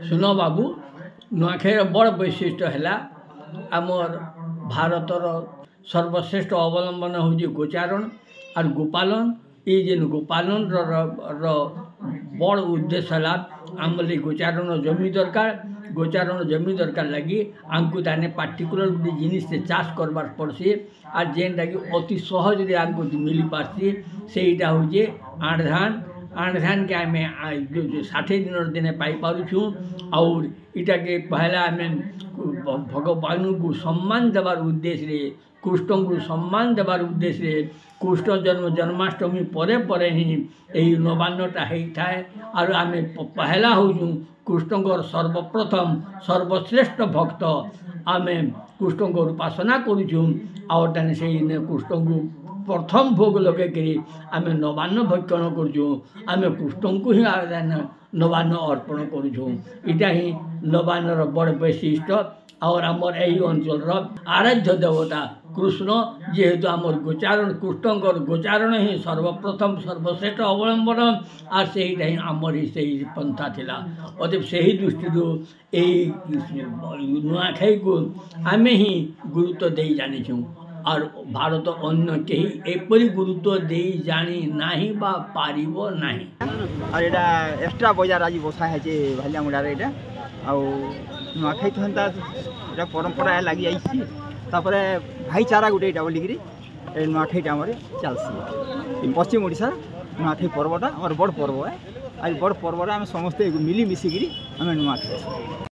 सुन बाबू नुआखाईर बड़ वैशिष्ट्य है आमर भारतर सर्वश्रेष्ठ अवलंबन हूँ गोचारण और गोपालन। ये जेन गोपालन बड़ उद्देश्य है आमर गोचारण जमी दरकार। गोचारण जमी दरकार लगी आमको ताने पार्टिकुलर गोटे जिनिस से चाष करवार पड़सी और जेनटा कि अति सहज आमको मिली पार्सी सेटा हूँ आठ धान। आठ धान के आम 60 दिन दिने पाई पारुछूँ और इटा के पहला आम भगवान को सम्मान देवार उद्देश्य कृष्ण को सम्मान देवार उद्देश्य कृष्ण जन्माष्टमी परे परे ही यही नवान्नटा होता है और आम पहला हूँ कृष्ण को सर्वप्रथम सर्वश्रेष्ठ भक्त आम कृष्ण को उपासना करुँ और से कृष्ण को प्रथम भोग लगे आम नवान्न भक्षण करें कृष्ण को ही नवान्न अर्पण करा ही नवान्नर बड़ वैशिष्ट्य। और आमर यही अंचल आराध्य देवता कृष्ण जेहेतु आमर गोचारण कृष्ण गोचारण ही सर्वप्रथम सर्वश्रेष्ठ अवलंबन और से ही आमर ही से पंथा थिला। अतएव से ही दृष्टि नुआखाई को आम ही गुरुत्व दे जानीछूँ और भारत अन्य कहीं एपरी गुरुत्व दे जानी नाही बा पारिबो नाही। और एटा एक्स्ट्रा बाजार आज बसा है भालिया मुड़ार एटा आउ नुआखाई तो हेन्ता एटा परंपरा लगी आई तापर भाईचारा गोटे एटा बोलिकी नुआखाईटा आमर चलसी पश्चिम ओडिशा नुआखाई पर्वटा और बड़ पर्व है। आज बड़ पर्व आम समस्ते मिली मिसिकी आम नुआखाई।